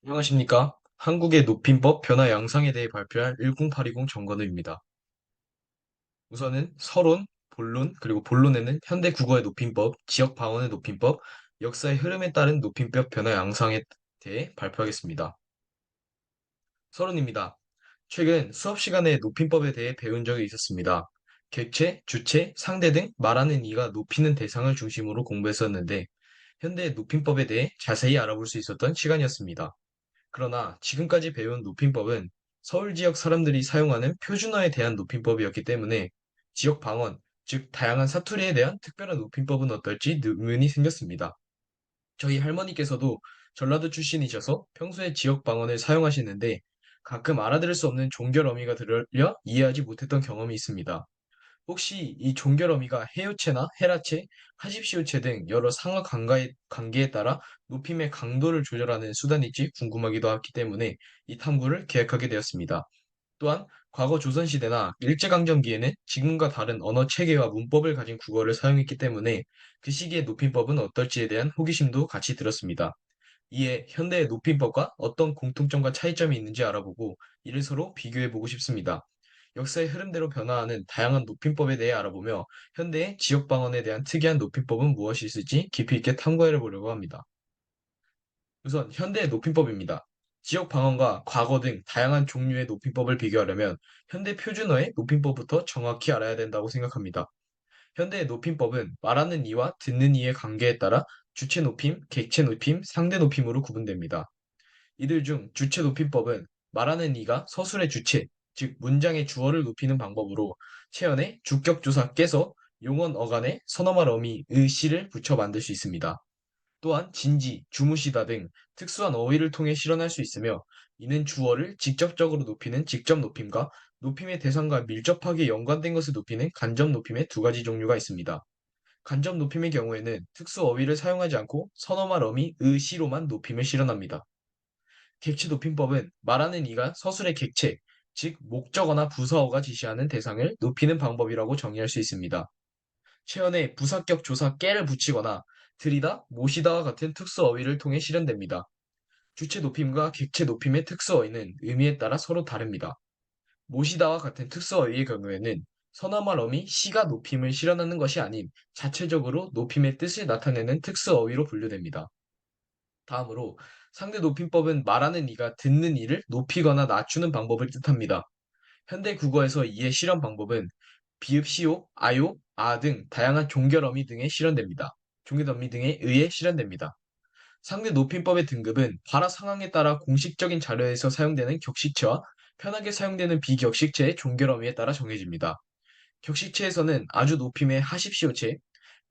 안녕하십니까? 한국의 높임법 변화 양상에 대해 발표할 1080 정건우입니다. 우선은 서론, 본론, 그리고 본론에는 현대 국어의 높임법, 지역 방언의 높임법, 역사의 흐름에 따른 높임법 변화 양상에 대해 발표하겠습니다. 서론입니다. 최근 수업 시간에 높임법에 대해 배운 적이 있었습니다. 객체, 주체, 상대 등 말하는 이가 높이는 대상을 중심으로 공부했었는데, 현대 높임법에 대해 자세히 알아볼 수 있었던 시간이었습니다. 그러나 지금까지 배운 높임법은 서울 지역 사람들이 사용하는 표준어에 대한 높임법이었기 때문에 지역 방언, 즉 다양한 사투리에 대한 특별한 높임법은 어떨지 의문이 생겼습니다. 저희 할머니께서도 전라도 출신이셔서 평소에 지역 방언을 사용하시는데 가끔 알아들을 수 없는 종결 어미가 들려 이해하지 못했던 경험이 있습니다. 혹시 이 종결 어미가 해요체나 헤라체, 하십시오체 등 여러 상하 관계에 따라 높임의 강도를 조절하는 수단일지 궁금하기도 하기 때문에 이 탐구를 계획하게 되었습니다. 또한 과거 조선시대나 일제강점기에는 지금과 다른 언어 체계와 문법을 가진 국어를 사용했기 때문에 그 시기의 높임법은 어떨지에 대한 호기심도 같이 들었습니다. 이에 현대의 높임법과 어떤 공통점과 차이점이 있는지 알아보고 이를 서로 비교해 보고 싶습니다. 역사의 흐름대로 변화하는 다양한 높임법에 대해 알아보며 현대의 지역 방언에 대한 특이한 높임법은 무엇이 있을지 깊이 있게 탐구해 보려고 합니다. 우선 현대의 높임법입니다. 지역 방언과 과거 등 다양한 종류의 높임법을 비교하려면 현대 표준어의 높임법부터 정확히 알아야 된다고 생각합니다. 현대의 높임법은 말하는 이와 듣는 이의 관계에 따라 주체 높임, 객체 높임, 상대 높임으로 구분됩니다. 이들 중 주체 높임법은 말하는 이가 서술의 주체, 즉 문장의 주어를 높이는 방법으로 체언에 주격조사 깨서 용언 어간에 선어말 어미 의 시를 붙여 만들 수 있습니다. 또한 진지, 주무시다 등 특수한 어휘를 통해 실현할 수 있으며 이는 주어를 직접적으로 높이는 직접 높임과 높임의 대상과 밀접하게 연관된 것을 높이는 간접 높임의 두 가지 종류가 있습니다. 간접 높임의 경우에는 특수 어휘를 사용하지 않고 선어말 어미 의 시로만 높임을 실현합니다. 객체 높임법은 말하는 이가 서술의 객체, 즉 목적어나 부사어가 지시하는 대상을 높이는 방법이라고 정의할 수 있습니다. 체언에 부사격 조사 깨를 붙이거나 들이다, 모시다와 같은 특수 어휘를 통해 실현됩니다. 주체 높임과 객체 높임의 특수 어휘는 의미에 따라 서로 다릅니다. 모시다와 같은 특수 어휘의 경우에는 선어말 어미 시가 높임을 실현하는 것이 아닌 자체적으로 높임의 뜻을 나타내는 특수 어휘로 분류됩니다. 다음으로 상대 높임법은 말하는 이가 듣는 이를 높이거나 낮추는 방법을 뜻합니다. 현대 국어에서 이의 실현 방법은 비읍 시오, 아요, 아 등 다양한 종결어미 등에 실현됩니다. 종결어미 등에 의해 실현됩니다. 상대 높임법의 등급은 발화 상황에 따라 공식적인 자료에서 사용되는 격식체와 편하게 사용되는 비격식체의 종결어미에 따라 정해집니다. 격식체에서는 아주 높임의 하십시오체,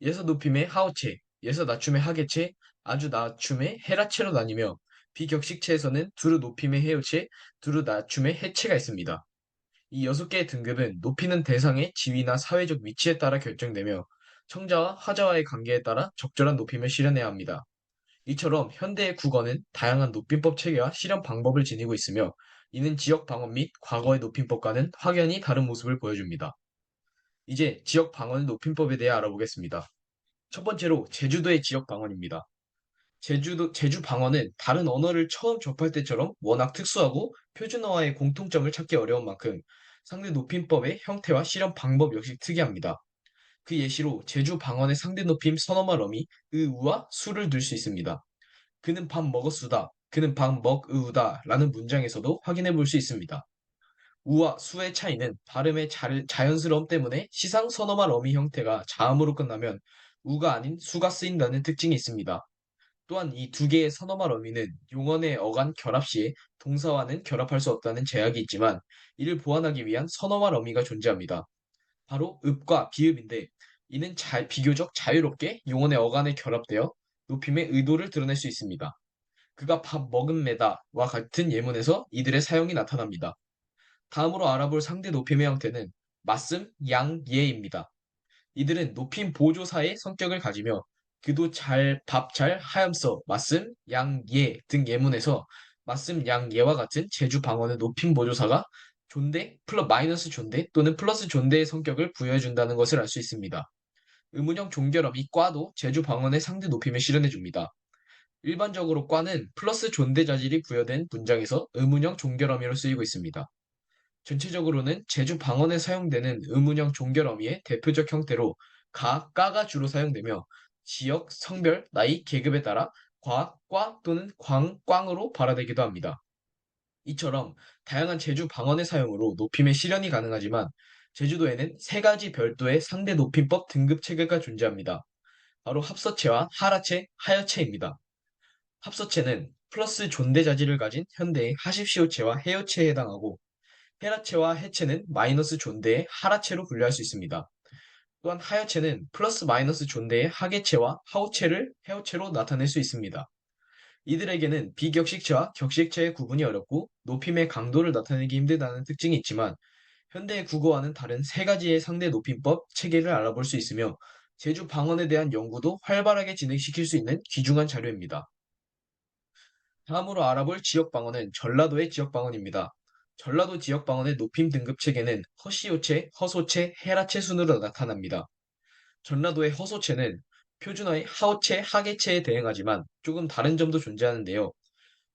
예서 높임의 하오체, 예서 낮춤의 하계체, 아주 낮춤의 헤라체로 나뉘며 비격식체에서는 두루 높임의 해요체, 두루 낮춤의 해체가 있습니다. 이 6개의 등급은 높이는 대상의 지위나 사회적 위치에 따라 결정되며 청자와 하자와의 관계에 따라 적절한 높임을 실현해야 합니다. 이처럼 현대의 국어는 다양한 높임법 체계와 실현 방법을 지니고 있으며 이는 지역 방언 및 과거의 높임법과는 확연히 다른 모습을 보여줍니다. 이제 지역 방언 높임법에 대해 알아보겠습니다. 첫 번째로 제주도의 지역 방언입니다. 제주 방언은 다른 언어를 처음 접할 때처럼 워낙 특수하고 표준어와의 공통점을 찾기 어려운 만큼 상대 높임법의 형태와 실현 방법 역시 특이합니다. 그 예시로 제주 방언의 상대 높임 선어말 어미 의우와 수를 들 수 있습니다. 그는 밥 먹었수다. 그는 밥 먹으우다 라는 문장에서도 확인해 볼 수 있습니다. 우와 수의 차이는 발음의 자연스러움 때문에 시상 선어말 어미 형태가 자음으로 끝나면 우가 아닌 수가 쓰인다는 특징이 있습니다. 또한 이 두 개의 선어말 어미는 용언의 어간 결합 시에 동사와는 결합할 수 없다는 제약이 있지만 이를 보완하기 위한 선어말 어미가 존재합니다. 바로 읍과 비읍인데 이는 비교적 자유롭게 용언의 어간에 결합되어 높임의 의도를 드러낼 수 있습니다. 그가 밥 먹음매다와 같은 예문에서 이들의 사용이 나타납니다. 다음으로 알아볼 상대 높임의 형태는 맞음, 양, 예입니다. 이들은 높임 보조사의 성격을 가지며 그도 잘, 밥 잘, 하염써, 맞음, 양, 예 등 예문에서 맞음, 양, 예와 같은 제주 방언의 높임 보조사가 존대, 마이너스 존대 또는 플러스 존대의 성격을 부여해준다는 것을 알 수 있습니다. 의문형 종결어미 꽈도 제주 방언의 상대 높임을 실현해줍니다. 일반적으로 과는 플러스 존대 자질이 부여된 문장에서 의문형 종결어미로 쓰이고 있습니다. 전체적으로는 제주 방언에 사용되는 의문형 종결어미의 대표적 형태로 가, 까가 주로 사용되며 지역, 성별, 나이, 계급에 따라 과, 과 또는 광, 꽝으로 발화되기도 합니다. 이처럼 다양한 제주 방언의 사용으로 높임의 실현이 가능하지만 제주도에는 세 가지 별도의 상대 높임법 등급 체계가 존재합니다. 바로 합서체와 하라체, 하여체입니다. 합서체는 플러스 존대 자질을 가진 현대의 하십시오체와 해여체에 해당하고 헤라체와 해체는 마이너스 존대의 하라체로 분류할 수 있습니다. 또한 하여체는 플러스 마이너스 존대의 하계체와 하우체를 해어체로 나타낼 수 있습니다. 이들에게는 비격식체와 격식체의 구분이 어렵고 높임의 강도를 나타내기 힘들다는 특징이 있지만 현대의 국어와는 다른 세 가지의 상대 높임법 체계를 알아볼 수 있으며 제주 방언에 대한 연구도 활발하게 진행시킬 수 있는 귀중한 자료입니다. 다음으로 알아볼 지역 방언은 전라도의 지역 방언입니다. 전라도 지역 방언의 높임 등급 체계는 허시호체, 허소체, 헤라체 순으로 나타납니다. 전라도의 허소체는 표준어의 하오체, 하계체에 대응하지만 조금 다른 점도 존재하는데요.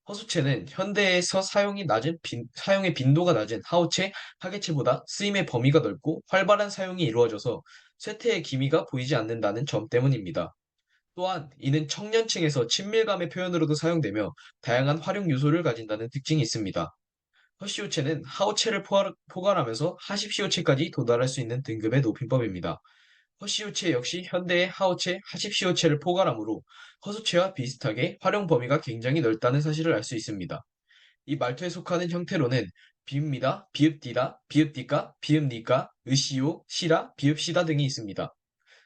허소체는 현대에서 사용의 빈도가 낮은 하오체, 하계체보다 쓰임의 범위가 넓고 활발한 사용이 이루어져서 쇠퇴의 기미가 보이지 않는다는 점 때문입니다. 또한 이는 청년층에서 친밀감의 표현으로도 사용되며 다양한 활용 요소를 가진다는 특징이 있습니다. 허시오체는 하오체를 포괄하면서 하십시오체까지 도달할 수 있는 등급의 높임법입니다. 허시오체 역시 현대의 하오체, 하십시오체를 포괄하므로 허소체와 비슷하게 활용 범위가 굉장히 넓다는 사실을 알 수 있습니다. 이 말투에 속하는 형태로는 비읍니다, 비읍디다, 비읍디까, 비읍니까, 으시오, 시라, 비읍시다 등이 있습니다.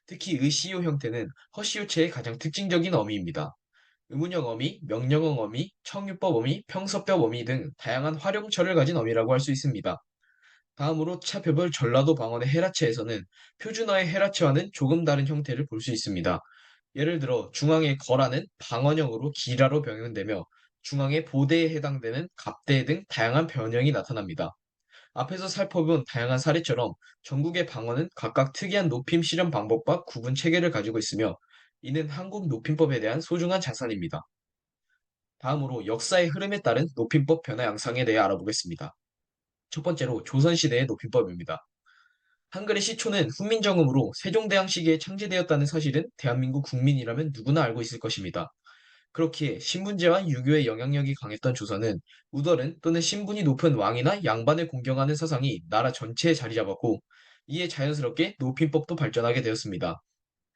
특히 으시오 형태는 허시오체의 가장 특징적인 어미입니다. 의문형 어미, 명령형 어미, 청유법 어미, 평서법 어미 등 다양한 활용처를 가진 어미라고 할 수 있습니다. 다음으로 차별별 전라도 방언의 헤라체에서는 표준어의 헤라체와는 조금 다른 형태를 볼 수 있습니다. 예를 들어 중앙의 거라는 방언형으로 기라로 변형되며 중앙의 보대에 해당되는 갑대 등 다양한 변형이 나타납니다. 앞에서 살펴본 다양한 사례처럼 전국의 방언은 각각 특이한 높임 실현 방법과 구분 체계를 가지고 있으며 이는 한국 높임법에 대한 소중한 자산입니다. 다음으로 역사의 흐름에 따른 높임법 변화 양상에 대해 알아보겠습니다. 첫 번째로 조선시대의 높임법입니다. 한글의 시초는 훈민정음으로 세종대왕 시기에 창제되었다는 사실은 대한민국 국민이라면 누구나 알고 있을 것입니다. 그렇기에 신분제와 유교의 영향력이 강했던 조선은 우더른 또는 신분이 높은 왕이나 양반을 공경하는 사상이 나라 전체에 자리 잡았고 이에 자연스럽게 높임법도 발전하게 되었습니다.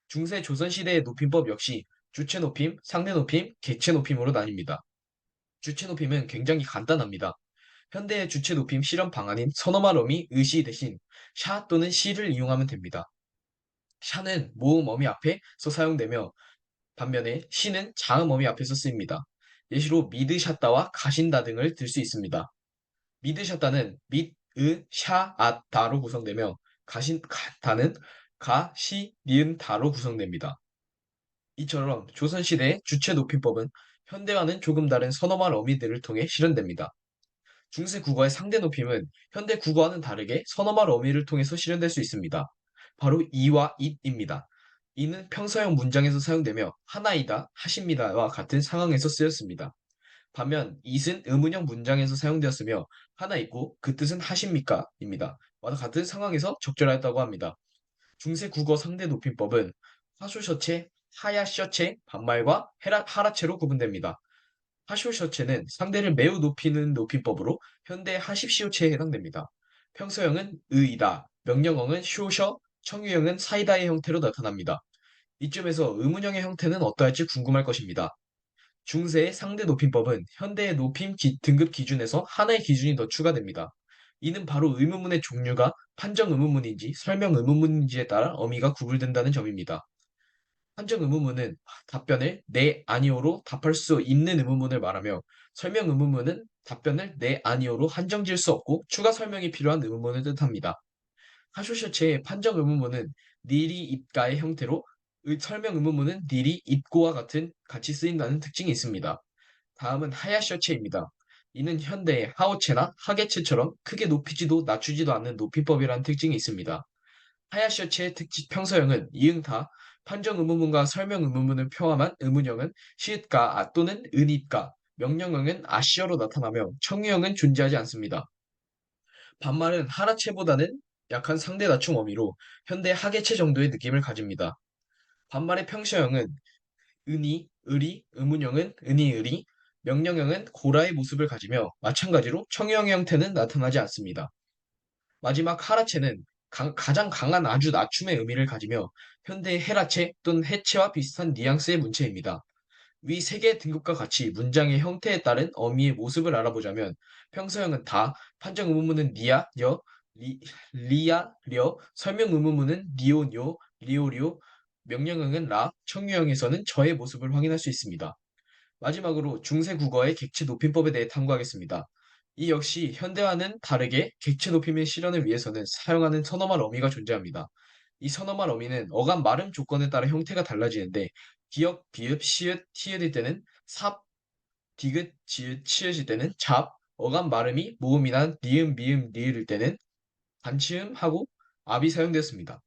중세 조선시대의 높임법 역시 주체 높임, 상대 높임, 객체 높임으로 나뉩니다. 주체 높임은 굉장히 간단합니다. 현대의 주체 높임 실현 방안인 선어말 어미 의시 대신 샤 또는 시를 이용하면 됩니다. 샤는 모음 어미 앞에서 사용되며 반면에 시는 자음 어미 앞에서 쓰입니다. 예시로 미드샷다와 가신다 등을 들 수 있습니다. 미드샷다는 밋, 으, 샤, 앗, 다로 구성되며 가신다는 가, 시, 니은, 다로 구성됩니다. 이처럼 조선시대의 주체 높임법은 현대와는 조금 다른 선어말 어미들을 통해 실현됩니다. 중세 국어의 상대 높임은 현대 국어와는 다르게 선어말 어미를 통해서 실현될 수 있습니다. 바로 이와 it입니다. 이는 평서형 문장에서 사용되며 하나이다, 하십니다와 같은 상황에서 쓰였습니다. 반면 it은 의문형 문장에서 사용되었으며 하나 있고 그 뜻은 하십니까입니다. 와 같은 상황에서 적절하였다고 합니다. 중세 국어 상대 높임법은 하쇼셔체, 하야셔체, 반말과 하라체로 구분됩니다. 하쇼셔체는 상대를 매우 높이는 높임법으로 현대 하십시오체에 해당됩니다. 평서형은 의이다, 명령형은 쇼셔, 청유형은 사이다의 형태로 나타납니다. 이쯤에서 의문형의 형태는 어떠할지 궁금할 것입니다. 중세의 상대 높임법은 현대의 등급 기준에서 하나의 기준이 더 추가됩니다. 이는 바로 의문문의 종류가 판정 의문문인지 설명 의문문인지에 따라 어미가 구분된다는 점입니다. 판정 의문문은 답변을 네, 아니오로 답할 수 있는 의문문을 말하며 설명 의문문은 답변을 네, 아니오로 한정 지을 수 없고 추가 설명이 필요한 의문문을 뜻합니다. 하쇼셔체의 판정 의문문은 니리 입가의 형태로 설명 의문문은 니리 입고와 같이 쓰인다는 특징이 있습니다. 다음은 하야셔체입니다. 이는 현대의 하오체나 하계체처럼 크게 높이지도 낮추지도 않는 높임법이라는 특징이 있습니다. 하야셔체의 특징 평서형은 이응다, 판정 의문문과 설명 의문문을 포함한 의문형은 시읒가 아 또는 은입가, 명령형은 아시어로 나타나며 청유형은 존재하지 않습니다. 반말은 하나체보다는 약한 상대 낮춤 어미로 현대 하계체 정도의 느낌을 가집니다. 반말의 평서형은 은이, 을이, 의문형은 은이, 을이, 명령형은 고라의 모습을 가지며 마찬가지로 청유형의 형태는 나타나지 않습니다. 마지막 하라체는 가장 강한 아주 낮춤의 의미를 가지며 현대의 헤라체 또는 해체와 비슷한 뉘앙스의 문체입니다. 위 세 개의 등급과 같이 문장의 형태에 따른 어미의 모습을 알아보자면 평서형은 다, 판정 의문문은 니야, 여, 리야, 려, 설명 의문문은 니오, 뇨, 리오, 료, 명령형은 라, 청유형에서는 저의 모습을 확인할 수 있습니다. 마지막으로 중세 국어의 객체 높임법에 대해 탐구하겠습니다. 이 역시 현대와는 다르게 객체 높임의 실현을 위해서는 사용하는 선어말 어미가 존재합니다. 이 선어말 어미는 어감 발음 조건에 따라 형태가 달라지는데 기역, 비읍, 시읒, 티읕일 때는 삽, 디귿, 지읒, 치읓일 때는 잡, 어감 발음이 모음이나 니은, 미음, 리을일 때는 반치음하고 압이 사용되었습니다.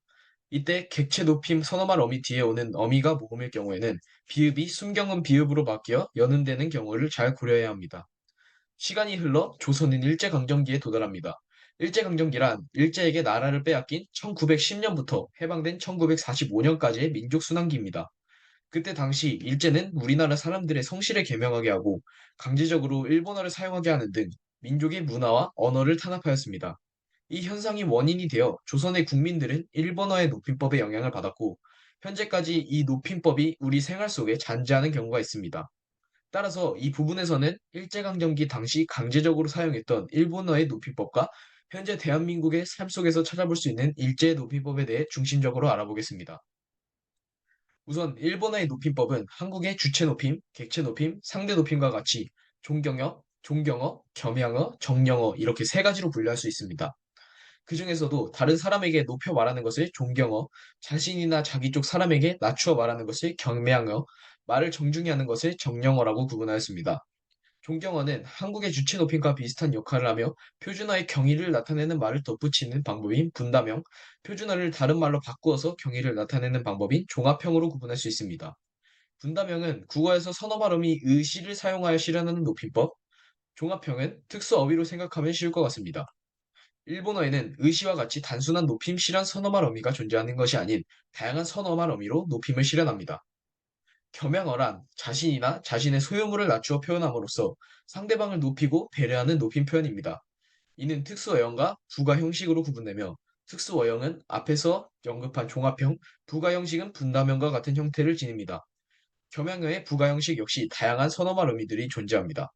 이때 객체 높임 선어말 어미 뒤에 오는 어미가 모음일 경우에는 비읍이 순경음 비읍으로 바뀌어 연음되는 경우를 잘 고려해야 합니다. 시간이 흘러 조선은 일제강점기에 도달합니다. 일제강점기란 일제에게 나라를 빼앗긴 1910년부터 해방된 1945년까지의 민족순환기입니다. 그때 당시 일제는 우리나라 사람들의 성실을 개명하게 하고 강제적으로 일본어를 사용하게 하는 등 민족의 문화와 언어를 탄압하였습니다. 이 현상이 원인이 되어 조선의 국민들은 일본어의 높임법에 영향을 받았고 현재까지 이 높임법이 우리 생활 속에 잔재하는 경우가 있습니다. 따라서 이 부분에서는 일제강점기 당시 강제적으로 사용했던 일본어의 높임법과 현재 대한민국의 삶 속에서 찾아볼 수 있는 일제의 높임법에 대해 중심적으로 알아보겠습니다. 우선 일본어의 높임법은 한국의 주체 높임, 객체 높임, 상대 높임과 같이 존경어, 존경어, 겸양어, 정령어 이렇게 세 가지로 분류할 수 있습니다. 그 중에서도 다른 사람에게 높여 말하는 것을 존경어, 자신이나 자기 쪽 사람에게 낮추어 말하는 것을 경매하며 말을 정중히 하는 것을 정령어라고 구분하였습니다. 존경어는 한국의 주체 높임과 비슷한 역할을 하며 표준어의 경의를 나타내는 말을 덧붙이는 방법인 분담형, 표준어를 다른 말로 바꾸어서 경의를 나타내는 방법인 종합형으로 구분할 수 있습니다. 분담형은 국어에서 선어 발음이 의시를 사용하여 실현하는 높임법, 종합형은 특수 어휘로 생각하면 쉬울 것 같습니다. 일본어에는 의시와 같이 단순한 높임 실현 선어말 어미가 존재하는 것이 아닌 다양한 선어말 어미로 높임을 실현합니다. 겸양어란 자신이나 자신의 소유물을 낮추어 표현함으로써 상대방을 높이고 배려하는 높임 표현입니다. 이는 특수어형과 부가 형식으로 구분되며 특수어형은 앞에서 언급한 종합형, 부가 형식은 분담형과 같은 형태를 지닙니다. 겸양어의 부가 형식 역시 다양한 선어말 의미들이 존재합니다.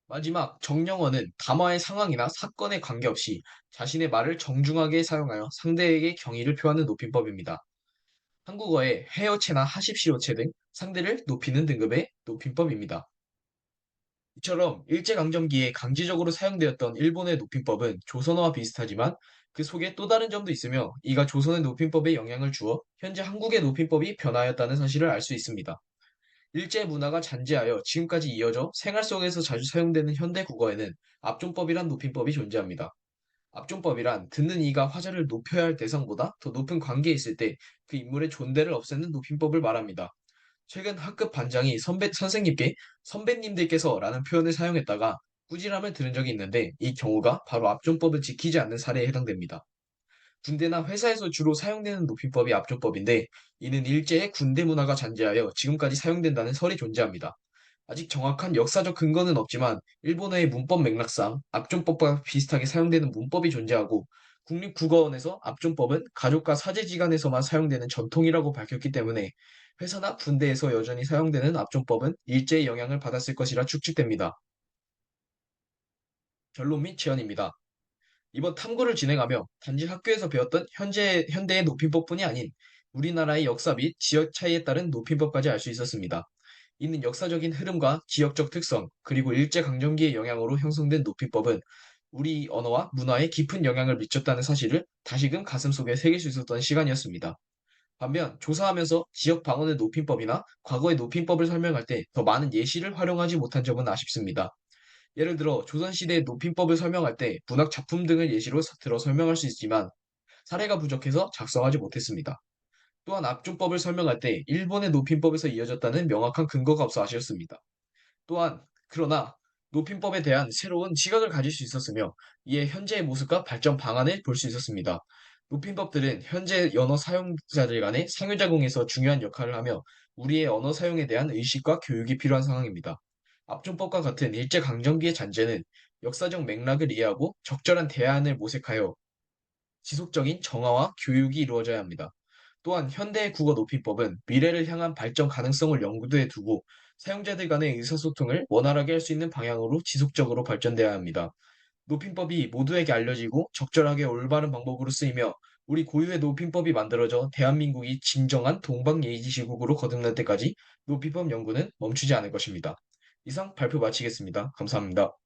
마지막 정령어는 담화의 상황이나 사건에 관계없이 자신의 말을 정중하게 사용하여 상대에게 경의를 표하는 높임법입니다. 한국어의 해여체나 하십시오체 등 상대를 높이는 등급의 높임법입니다. 이처럼 일제강점기에 강제적으로 사용되었던 일본의 높임법은 조선어와 비슷하지만 그 속에 또 다른 점도 있으며 이가 조선의 높임법에 영향을 주어 현재 한국의 높임법이 변화하였다는 사실을 알 수 있습니다. 일제 문화가 잔재하여 지금까지 이어져 생활 속에서 자주 사용되는 현대 국어에는 압존법이란 높임법이 존재합니다. 압존법이란 듣는 이가 화자를 높여야 할 대상보다 더 높은 관계에 있을 때 그 인물의 존대를 없애는 높임법을 말합니다. 최근 학급 반장이 선생님께 선배님들께서라는 표현을 사용했다가 꾸지람을 들은 적이 있는데 이 경우가 바로 압존법을 지키지 않는 사례에 해당됩니다. 군대나 회사에서 주로 사용되는 높임법이 압존법인데 이는 일제의 군대 문화가 잔재하여 지금까지 사용된다는 설이 존재합니다. 아직 정확한 역사적 근거는 없지만 일본어의 문법 맥락상 압존법과 비슷하게 사용되는 문법이 존재하고 국립국어원에서 압존법은 가족과 사제지간에서만 사용되는 전통이라고 밝혔기 때문에 회사나 군대에서 여전히 사용되는 압존법은 일제의 영향을 받았을 것이라 추측됩니다. 결론 및 제언입니다. 이번 탐구를 진행하며 단지 학교에서 배웠던 현대의 높임법뿐이 아닌 우리나라의 역사 및 지역 차이에 따른 높임법까지 알 수 있었습니다. 이는 역사적인 흐름과 지역적 특성, 그리고 일제강점기의 영향으로 형성된 높임법은 우리 언어와 문화에 깊은 영향을 미쳤다는 사실을 다시금 가슴속에 새길 수 있었던 시간이었습니다. 반면 조사하면서 지역 방언의 높임법이나 과거의 높임법을 설명할 때 더 많은 예시를 활용하지 못한 점은 아쉽습니다. 예를 들어 조선시대의 높임법을 설명할 때 문학 작품 등을 예시로 들어 설명할 수 있지만 사례가 부족해서 작성하지 못했습니다. 또한 압존법을 설명할 때 일본의 높임법에서 이어졌다는 명확한 근거가 없어 아쉬웠습니다. 또한 그러나 높임법에 대한 새로운 시각을 가질 수 있었으며 이에 현재의 모습과 발전 방안을 볼 수 있었습니다. 높임법들은 현재 언어 사용자들 간의 상호작용에서 중요한 역할을 하며 우리의 언어 사용에 대한 의식과 교육이 필요한 상황입니다. 압존법과 같은 일제강점기의 잔재는 역사적 맥락을 이해하고 적절한 대안을 모색하여 지속적인 정화와 교육이 이루어져야 합니다. 또한 현대의 국어 높임법은 미래를 향한 발전 가능성을 염두에 두고 사용자들 간의 의사소통을 원활하게 할 수 있는 방향으로 지속적으로 발전돼야 합니다. 높임법이 모두에게 알려지고 적절하게 올바른 방법으로 쓰이며 우리 고유의 높임법이 만들어져 대한민국이 진정한 동방예의지시국으로 거듭날 때까지 높임법 연구는 멈추지 않을 것입니다. 이상 발표 마치겠습니다. 감사합니다.